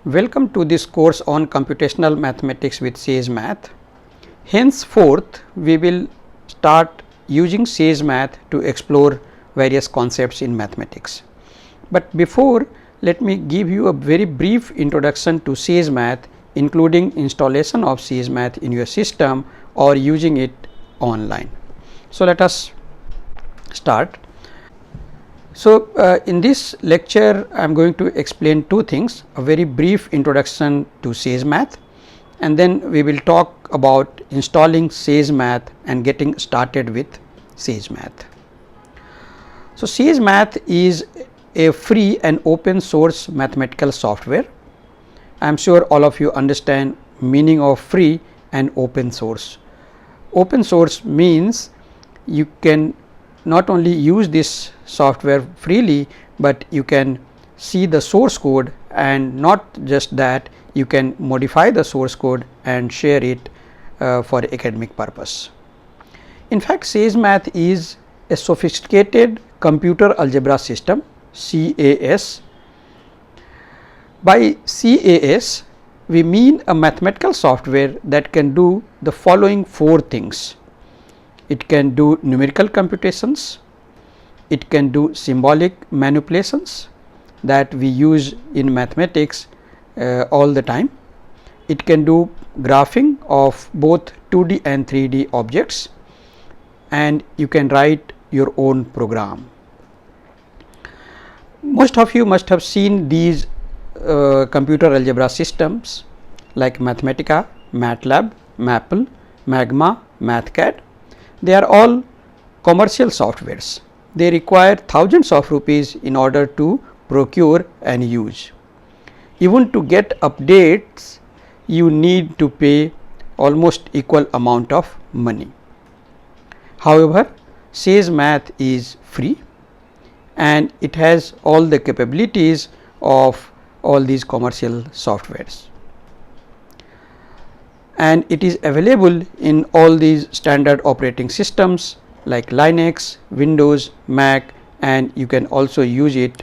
Welcome to this course on computational mathematics with Sage Math. Henceforth, we will start using Sage Math to explore various concepts in mathematics. But before, let me give you a very brief introduction to Sage Math, including installation of Sage Math in your system or using it online. So, let us start. So, in this lecture I am going to explain two things, a very brief introduction to Sage Math, and then we will talk about installing Sage Math and getting started with Sage Math. So, Sage Math is a free and open source mathematical software. I am sure all of you understand meaning of free and open source. Open source means you can not only use this software freely, but you can see the source code, and not just that, you can modify the source code and share it for academic purpose. In fact, Sage Math is a sophisticated computer algebra system, CAS. By CAS, we mean a mathematical software that can do the following four things. It can do numerical computations, it can do symbolic manipulations that we use in mathematics all the time. It can do graphing of both 2D and 3D objects, and you can write your own program. Most of you must have seen these computer algebra systems like Mathematica, MATLAB, Maple, Magma, MathCAD. They are all commercial softwares. They require thousands of rupees in order to procure and use. Even to get updates, you need to pay almost equal amount of money. However, Sage Math is free and it has all the capabilities of all these commercial softwares, and it is available in all these standard operating systems like Linux, Windows, Mac, and you can also use it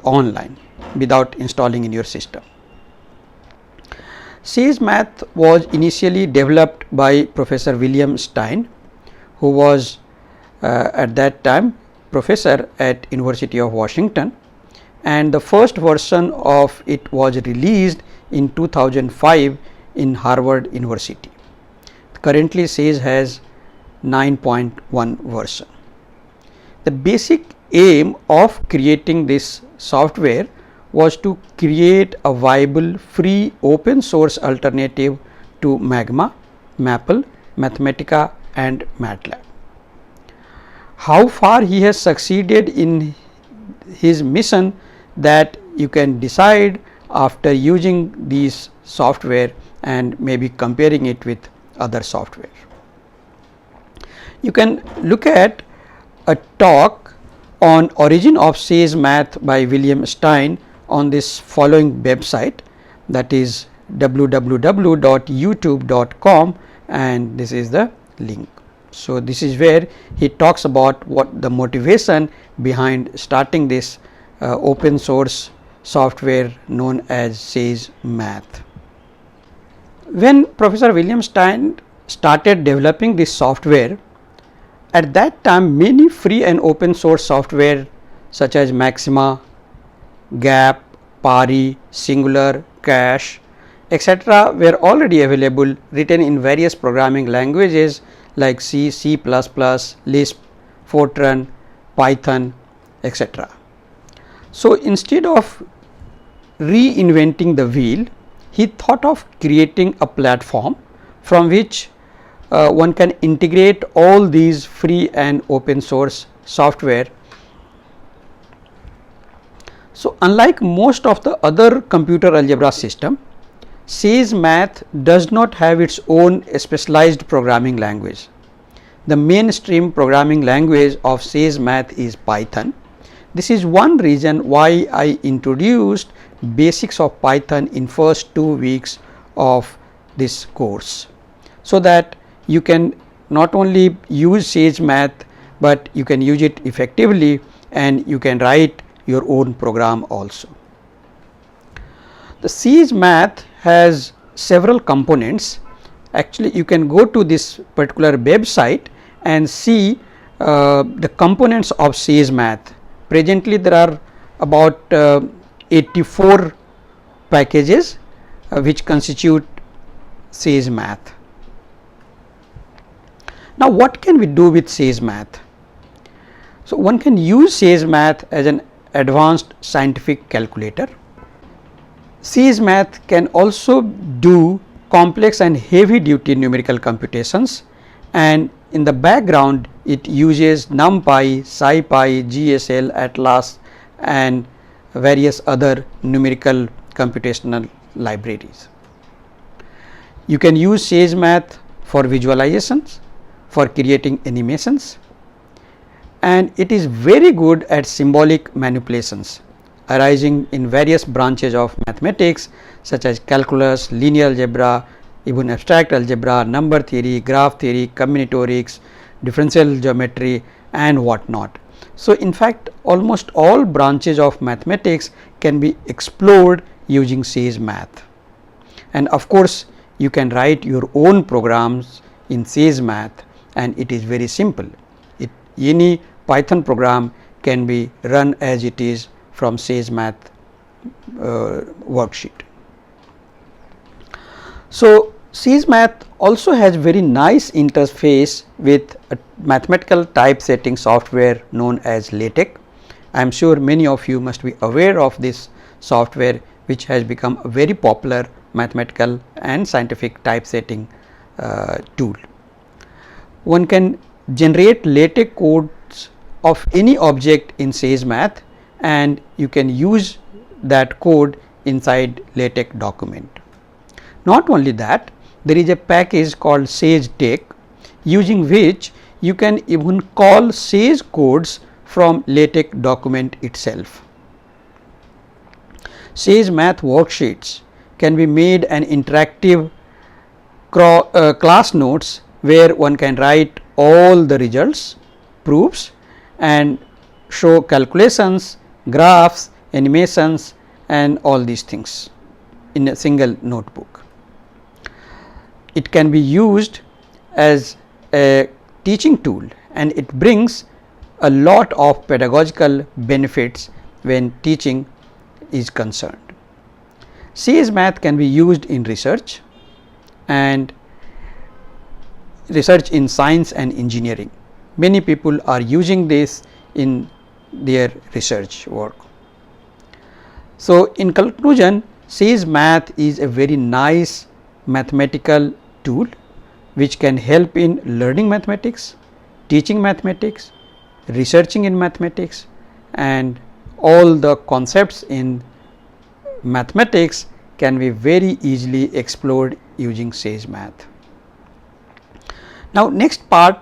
online without installing in your system. Sage Math was initially developed by Professor William Stein, who was at that time professor at University of Washington, and the first version of it was released in 2005 in Harvard University. Currently, Sage has 9.1 version. The basic aim of creating this software was to create a viable free open source alternative to Magma, Maple, Mathematica and MATLAB. How far he has succeeded in his mission, that you can decide after using these software and maybe comparing it with other software. You can look at a talk on origin of Sage Math by William Stein on this following website, that is www.youtube.com, and this is the link. So, this is where he talks about what the motivation behind starting this open source software known as Sage Math. When Professor William Stein started developing this software, at that time many free and open source software such as Maxima, Gap, Pari, Singular, Cache, etc. were already available, written in various programming languages like C, C++, Lisp, Fortran, Python, etc. So, instead of reinventing the wheel, he thought of creating a platform from which one can integrate all these free and open source software. So, unlike most of the other computer algebra system, Sage Math does not have its own specialized programming language. The mainstream programming language of Sage Math is Python. This is one reason why I introduced basics of Python in first 2 weeks of this course, so that you can not only use Sage Math, but you can use it effectively and you can write your own program also. The SAGE Math has several components. Actually, you can go to this particular website and see the components of SAGE Math. Presently, there are about 84 packages which constitute SAGE Math. Now, what can we do with SAGE Math? So, one can use SAGE Math as an advanced scientific calculator. SAGE Math can also do complex and heavy duty numerical computations, and in the background it uses NumPy, SciPy, GSL, Atlas and various other numerical computational libraries. You can use SAGE Math for visualizations, for creating animations, and it is very good at symbolic manipulations arising in various branches of mathematics such as calculus, linear algebra, even abstract algebra, number theory, graph theory, combinatorics, differential geometry and what not. So, in fact, almost all branches of mathematics can be explored using SAGE Math, and of course, you can write your own programs in SAGE Math, and it is very simple. Any Python program can be run as it is from SAGE Math worksheet. So, SAGE Math also has very nice interface with a mathematical typesetting software known as LaTeX. I am sure many of you must be aware of this software, which has become a very popular mathematical and scientific typesetting tool. One can generate LaTeX codes of any object in SAGE Math, and you can use that code inside LaTeX document. Not only that, there is a package called SageTeX, using which you can even call SAGE codes from LaTeX document itself. SAGE Math worksheets can be made an interactive class notes where one can write all the results, proofs and show calculations, graphs, animations and all these things in a single notebook. It can be used as a teaching tool, and it brings a lot of pedagogical benefits when teaching is concerned. SAGE Math can be used in research and research in science and engineering. Many people are using this in their research work. So, in conclusion, SAGE Math is a very nice mathematical tool which can help in learning mathematics, teaching mathematics, researching in mathematics and all the concepts in mathematics can be very easily explored using SAGE Math. Now, next part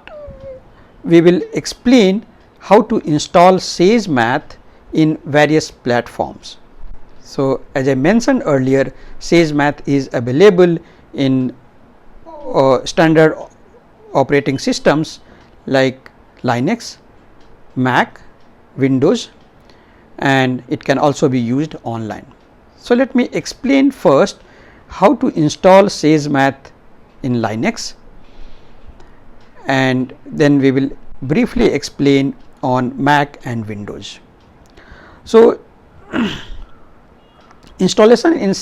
we will explain how to install SAGE Math in various platforms. So, as I mentioned earlier, SAGE Math is available in standard operating systems like Linux, Mac, Windows, and it can also be used online. So, let me explain first how to install SAGE Math in Linux, and then we will briefly explain on Mac and Windows. So, installation of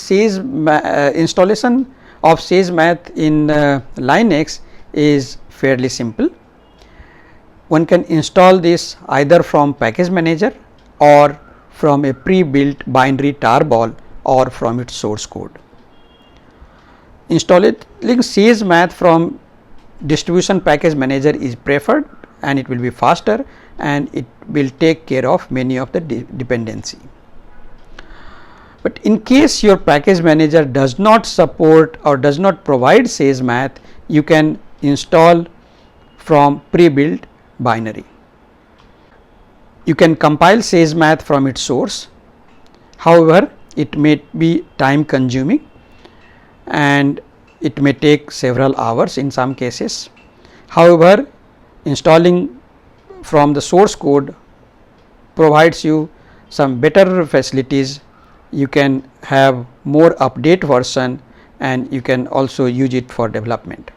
SAGE Math in Linux is fairly simple. One can install this either from package manager or from a pre-built binary tarball or from its source code. Installing SAGE Math from distribution package manager is preferred, and it will be faster and it will take care of many of the dependency. But in case your package manager does not support or does not provide SAGE Math, you can install from pre-built binary. You can compile SAGE Math from its source. However, it may be time consuming and it may take several hours in some cases. However, installing from the source code provides you some better facilities you can have more update version and you can also use it for development.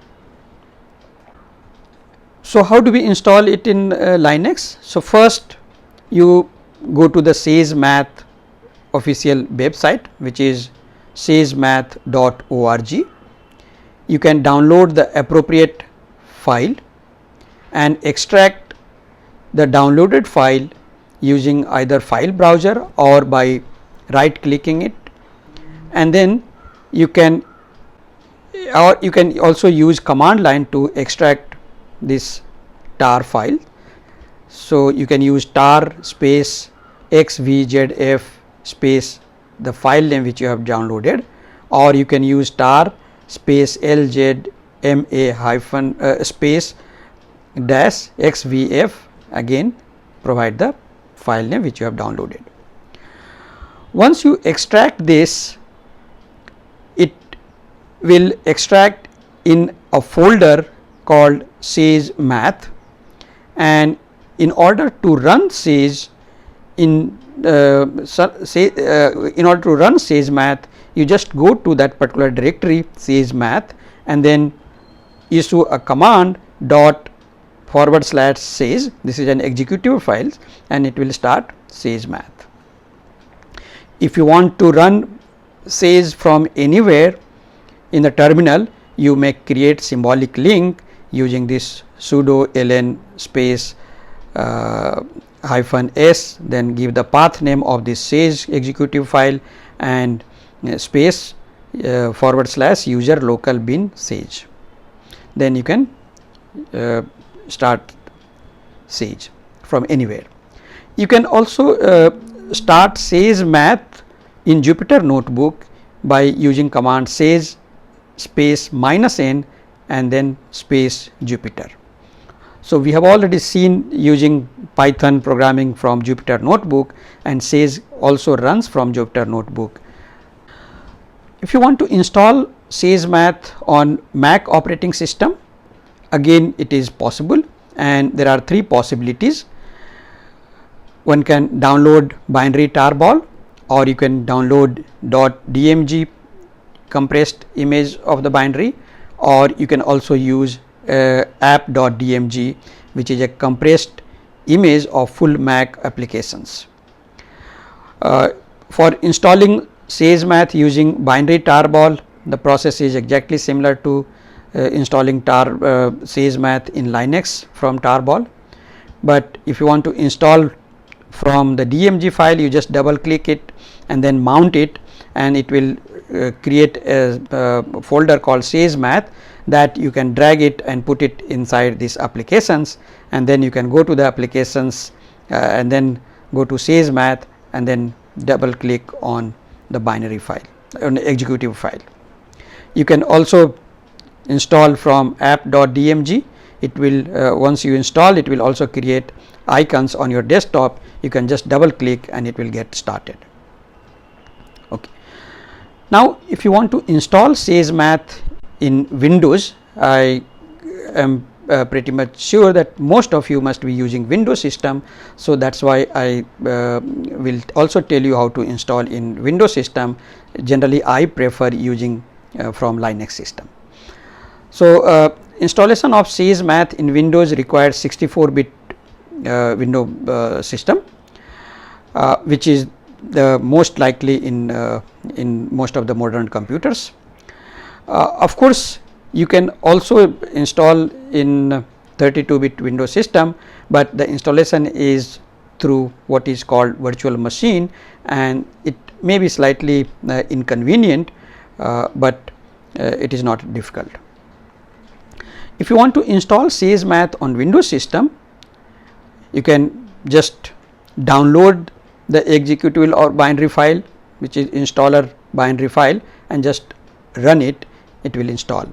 So, how do we install it in Linux? So, first you go to the Sage Math official website, which is sagemath.org. You can download the appropriate file and extract the downloaded file using either file browser or by right clicking it, and then you can also use command line to extract this tar file. So, you can use tar space xvzf space the file name which you have downloaded, or you can use tar space lzma hyphen space dash xvf, again provide the file name which you have downloaded. Once you extract this, it will extract in a folder called Sage Math, and in order to run Sage in order to run Sage Math, you just go to that particular directory Sage Math and then issue a command ./sage. This is an executable file and it will start Sage Math. If you want to run Sage from anywhere in the terminal, you may create symbolic link using this sudo ln space -s, then give the path name of this Sage executive file and space / user local bin Sage. Then you can start Sage from anywhere. You can also start Sage Math in Jupyter Notebook by using command sage space -n and then space Jupyter. So, we have already seen using Python programming from Jupyter Notebook, and Sage also runs from Jupyter Notebook. If you want to install Sage Math on Mac operating system, again it is possible, and there are three possibilities. One can download binary tarball, or you can download .dmg compressed image of the binary, or you can also use app.dmg, which is a compressed image of full Mac applications. For installing Sage Math using binary tarball, the process is exactly similar to installing Sage Math in Linux from tarball, but if you want to install from the DMG file, you just double click it and then mount it, and it will create a folder called Sage Math that you can drag it and put it inside these applications, and then you can go to the applications and then go to Sage Math and then double click on the binary file, on the executive file. You can also install from app.dmg. It will once you install, it will also create icons on your desktop. You can just double click and it will get started. Okay. Now, if you want to install Sage Math in Windows, I am pretty much sure that most of you must be using Windows system. So, that is why I will also tell you how to install in Windows system. Generally, I prefer using from Linux system. So, installation of Sage Math in Windows requires 64-bit window system, which is the most likely in most of the modern computers. Of course, you can also install in 32-bit Windows system, but the installation is through what is called virtual machine, and it may be slightly inconvenient, but it is not difficult. If you want to install Sage Math on Windows system, you can just download the executable or binary file, which is installer binary file, and just run it. It will install.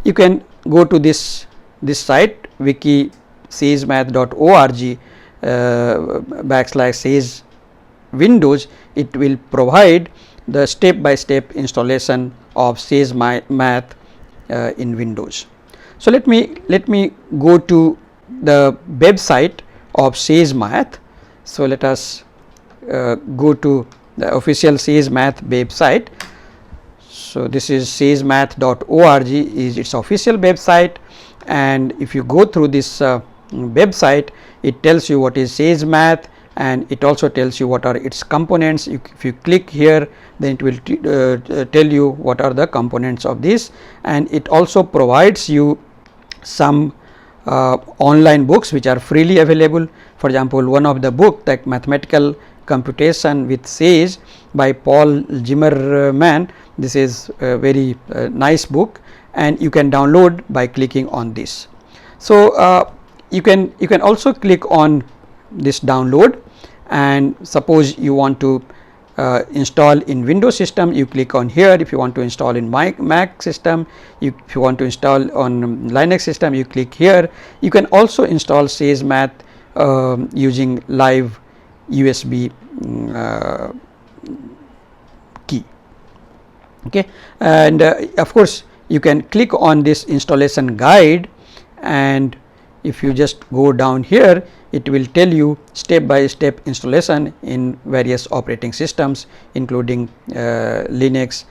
You can go to this site wiki sagemath.org /sage Windows. It will provide the step-by-step installation of Sage Math in Windows. So, let me go to the website of Sage Math. So, let us go to the official Sage Math website. So, this is sagemath.org is its official website, and if you go through this website, it tells you what is Sage Math, and it also tells you what are its components. If you click here, then it will tell you what are the components of this, and it also provides you some online books which are freely available. For example, one of the book, that Mathematical Computation with Sage by Paul Zimmerman, this is a very nice book, and you can download by clicking on this. So, you can also click on this download, and suppose you want to install in Windows system, you click on here. If you want to install in Mac system, if you want to install on Linux system, you click here. You can also install Sage Math using live USB key. Okay, and of course, you can click on this installation guide, and if you just go down here, it will tell you step by step installation in various operating systems, including Linux,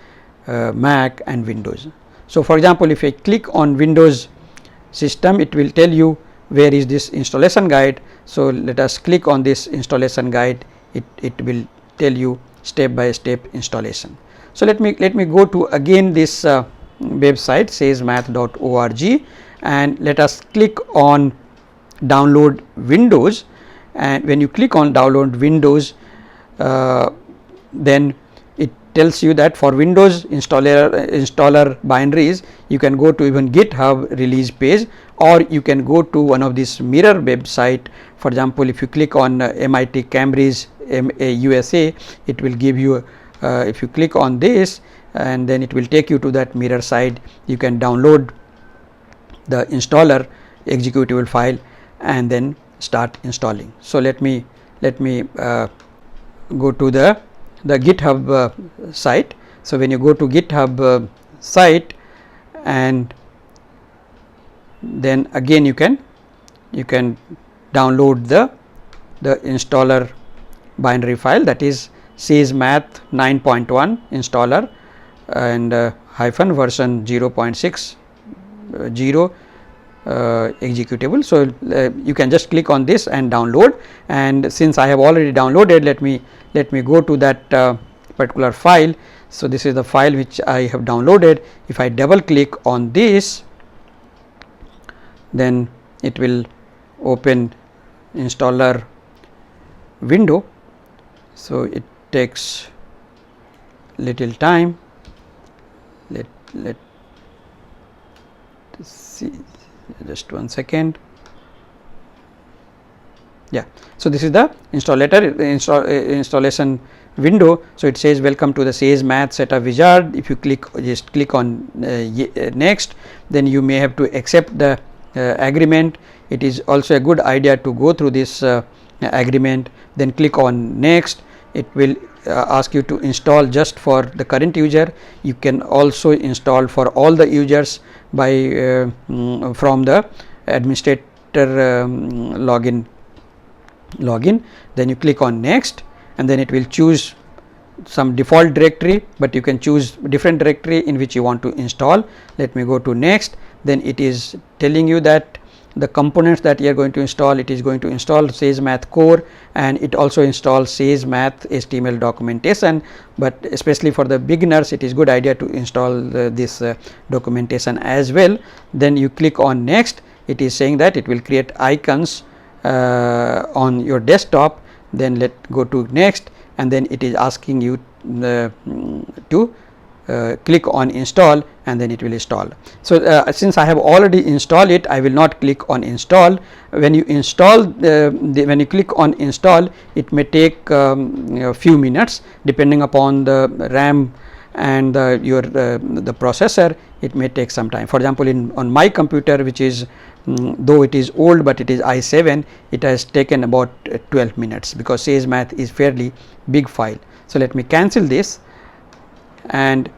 Mac and Windows. So, for example, if I click on Windows system, it will tell you where is this installation guide. So, let us click on this installation guide, it will tell you step by step installation. So, let me go to again this website sagemath.org, and let us click on download Windows, and when you click on download Windows, then it tells you that for Windows installer binaries, you can go to even GitHub release page, or you can go to one of these mirror website. For example, if you click on MIT Cambridge USA, it will give you if you click on this, and then it will take you to that mirror site. You can download the installer executable file and then start installing. So, let me go to the GitHub site. So, when you go to GitHub site, and then again you can download the installer binary file, that is Sage Math 9.1 installer and hyphen version 0.60 executable. So, you can just click on this and download, and since I have already downloaded, let me go to that particular file. So, this is the file which I have downloaded. If I double click on this, then it will open installer window. So, it takes little time. Let see, just one second. Yeah. So, this is the installation window. So, it says welcome to the Sage Math setup wizard. If you just click on next, then you may have to accept the agreement. It is also a good idea to go through this agreement, then click on next. It will ask you to install just for the current user. You can also install for all the users by from the administrator login. Then you click on next, and then it will choose some default directory, but you can choose different directory in which you want to install. Let me go to next. Then it is telling you that the components that you are going to install, it is going to install Sage Math core, and it also installs Sage Math HTML documentation, but especially for the beginners, it is good idea to install this documentation as well. Then you click on next. It is saying that it will create icons on your desktop. Then let go to next, and then it is asking you to click on install, and then it will install. So, since I have already installed it, I will not click on install. When you install when you click on install, it may take a few minutes depending upon the RAM and the processor. It may take some time. For example, on my computer, which is though it is old, but it is i7, it has taken about 12 minutes, because Sage Math is fairly big file. So, let me cancel this, and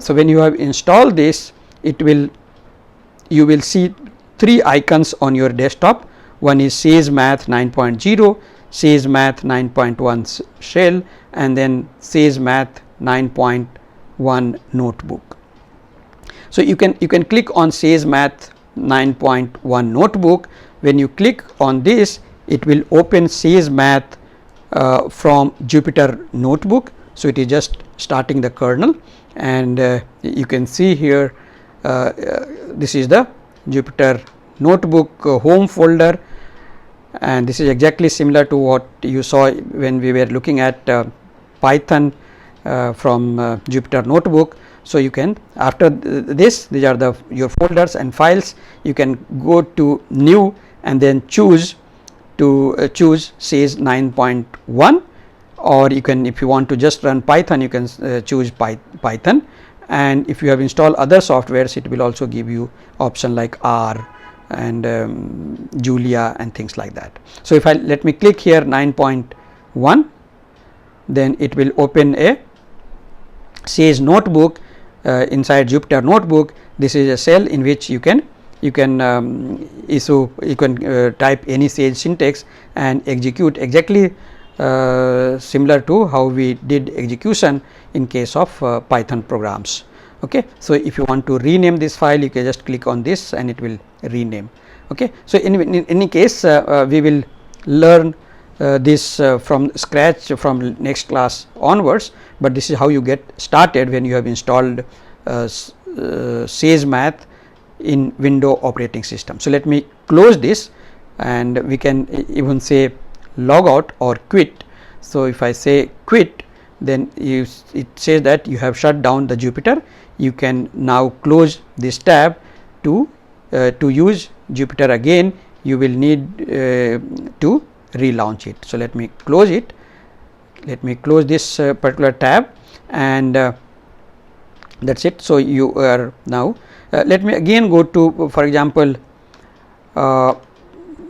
so when you have installed this, you will see 3 icons on your desktop. One is Sage Math 9.0, Sage Math 9.1 shell, and then Sage Math 9.1 notebook. So you can click on Sage Math 9.1 notebook. When you click on this, it will open Sage Math from Jupyter Notebook. So it is just starting the kernel, and you can see here this is the Jupyter Notebook home folder, and this is exactly similar to what you saw when we were looking at Python from Jupyter Notebook. So you can, after this, these are your folders and files. You can go to new and then choose choose Sage 9.1, or you can, if you want to just run Python, you can choose Python, and if you have installed other softwares, it will also give you option like R and Julia and things like that. So if I let me click here 9.1, then it will open a Sage notebook inside Jupyter Notebook. This is a cell in which you can type any Sage syntax and execute exactly similar to how we did execution in case of Python programs. Okay. So if you want to rename this file, you can just click on this and it will rename. Okay. So in any case, we will learn this from scratch from next class onwards, but this is how you get started when you have installed Sage Math in Windows operating system. So let me close this, and we can even say log out or quit. So if I say quit, then it says that you have shut down the Jupyter. You can now close this tab. To use Jupyter again, you will need to relaunch it. So let me close it. Let me close this particular tab, and that's it. So you are now let me again go to, for example,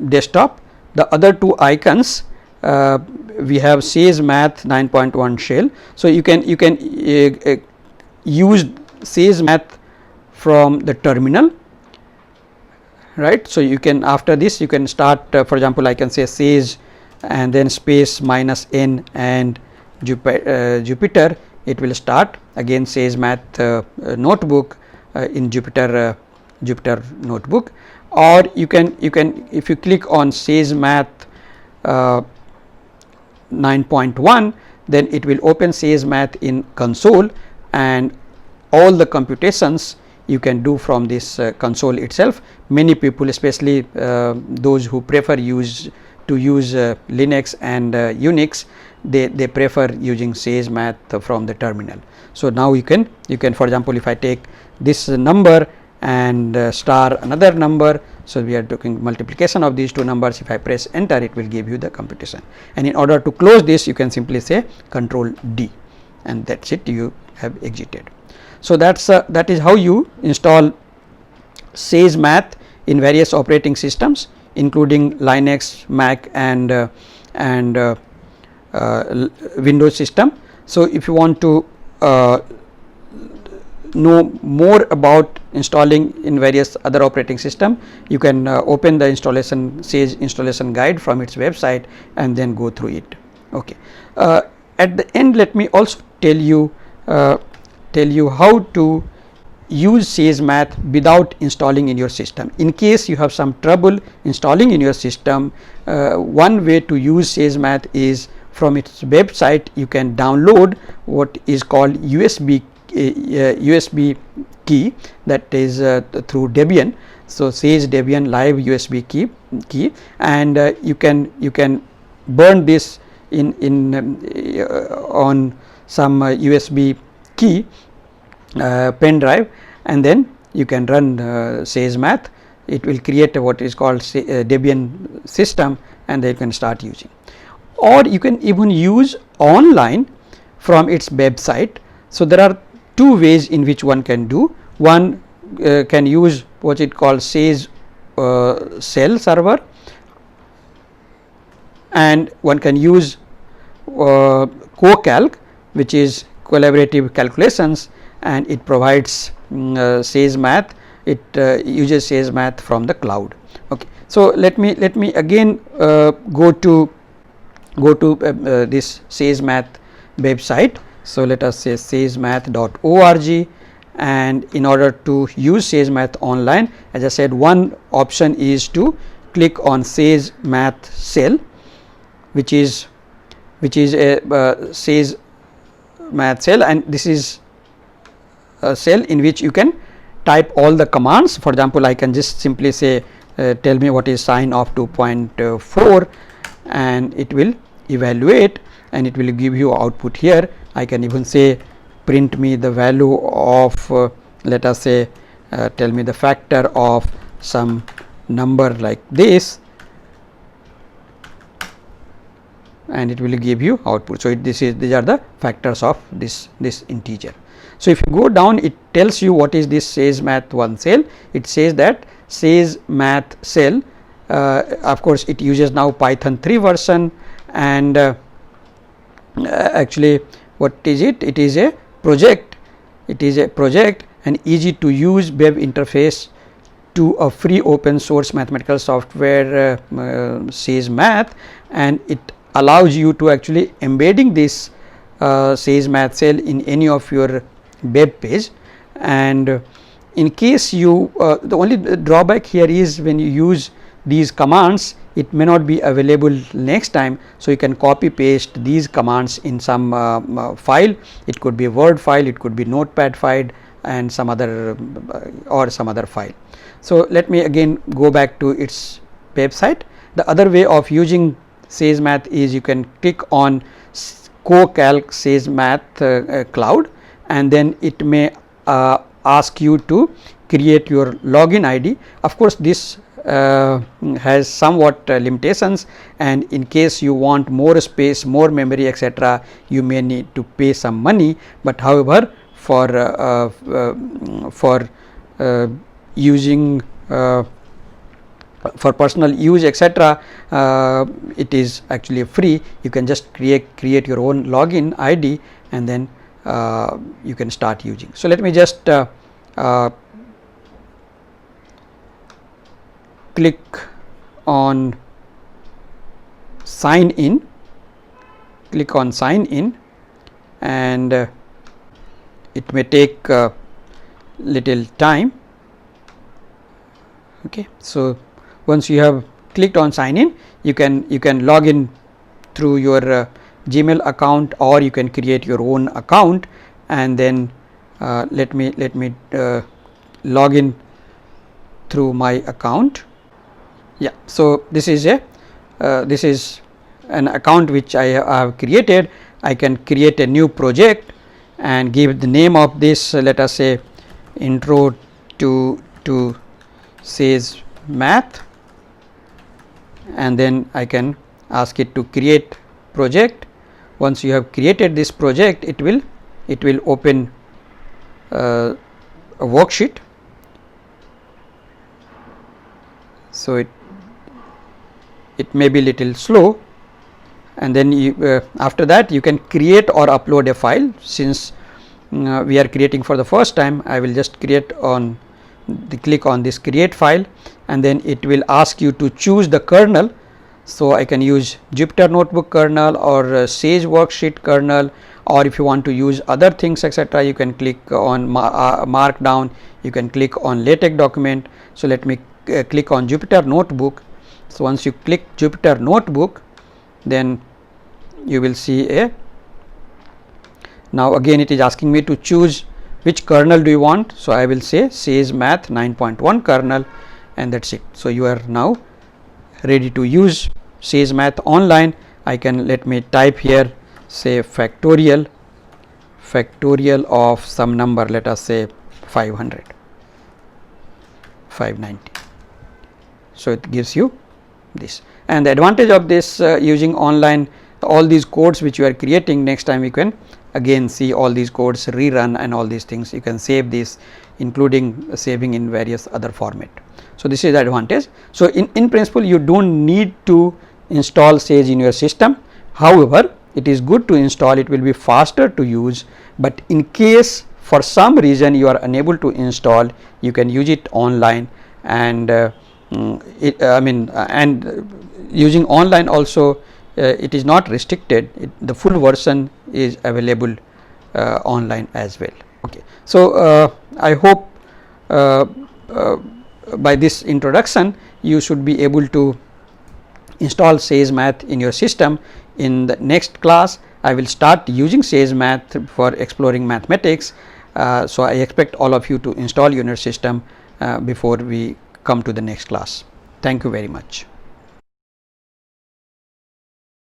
desktop. The other two icons, we have Sage Math 9.1 shell. So you can use Sage Math from the terminal, right. So you can, after this you can start, for example, I can say Sage and then space -n and Jupyter. It will start again Sage Math notebook in Jupyter Notebook, or you can if you click on Sage Math 9.1, then it will open Sage Math in console, and all the computations you can do from this console itself. Many people, especially those who prefer to use Linux and Unix, they prefer using Sage Math from the terminal. So now you can for example, if I take this number and star another number, so we are doing multiplication of these two numbers. If I press enter, it will give you the computation, and in order to close this, you can simply say Control D, and that's it, you have exited. So that is how you install Sage Math in various operating systems, including Linux, Mac, and Windows system. So if you want to know more about installing in various other operating system, you can open the Sage installation guide from its website and then go through it. Okay. At the end, let me also tell you how to use Sage Math without installing in your system. In case you have some trouble installing in your system, one way to use Sage Math is from its website. You can download what is called USB key, that is through Debian. So Sage Debian live USB key, and you can burn this on some USB key pen drive, and then you can run Sage Math. It will create what is called Debian system, and then you can start using. Or you can even use online from its website. So there are two ways in which one can do. One can use what it called Sage Shell server, and one can use CoCalc, which is collaborative calculations, and it provides Sage Math. It uses Sage Math from the cloud. Okay. So let me again go to go to this Sage Math website. So, let us say sagemath.org, and in order to use Sage Math online, as I said, one option is to click on Sage Math cell, which is a Sage Math cell, and this is a cell in which you can type all the commands. For example, I can just simply say tell me what is sine of 2.4, and it will evaluate and it will give you output here. I can even say print me the value of let us say tell me the factor of some number like this, and it will give you output. So, these are the factors of this integer. So, if you go down, it tells you what is this Sage Math 1 cell. It says that Sage Math cell, of course, it uses now Python 3 version, and actually what is it? It is a project. It is a project, and easy to use web interface to a free open source mathematical software Sage Math, and it allows you to actually embedding this Sage Math cell in any of your web page. And in case you the only drawback here is when you use these commands, it may not be available next time. So, you can copy paste these commands in some file. It could be a Word file, it could be Notepad file, and some other file. So, let me again go back to its website. The other way of using Sage Math is you can click on CoCalc Sage Math cloud, and then it may ask you to create your login ID. Of course, this has somewhat limitations, and in case you want more space, more memory, etc., you may need to pay some money. But however, for using for personal use, etc., it is actually free. You can just create your own login ID, and then you can start using. So, let me just click on sign in, and it may take little time. Okay. So, once you have clicked on sign in, you can log in through your Gmail account, or you can create your own account, and then let me log in through my account. Yeah. So, this is an account which I have created. I can create a new project and give the name of this, let us say intro to Sage Math, and then I can ask it to create project. Once you have created this project, it will open a worksheet. So, it may be little slow, and then you, after that you can create or upload a file. Since we are creating for the first time, I will just click on this create file, and then it will ask you to choose the kernel. So, I can use Jupyter Notebook kernel or Sage Worksheet kernel, or if you want to use other things, etc., you can click on Markdown, you can click on LaTeX document. So, let me click on Jupyter Notebook. So, once you click Jupyter Notebook, then you will see now again it is asking me to choose which kernel do you want. So, I will say Sage Math 9.1 kernel, and that is it. So, you are now ready to use Sage Math online. I can, let me type here, say factorial of some number, let us say 590. So, it gives you this, and the advantage of this using online, all these codes which you are creating, next time you can again see all these codes rerun and all these things. You can save this, including saving in various other format. So, this is the advantage. So, in principle you do not need to install Sage in your system. However, it is good to install, it will be faster to use, but in case for some reason you are unable to install, you can use it online, and using online also it is not restricted, the full version is available online as well. Okay. So, I hope by this introduction you should be able to install Sage Math in your system. In the next class I will start using Sage Math for exploring mathematics. So, I expect all of you to install in your system before we come to the next class. Thank you very much.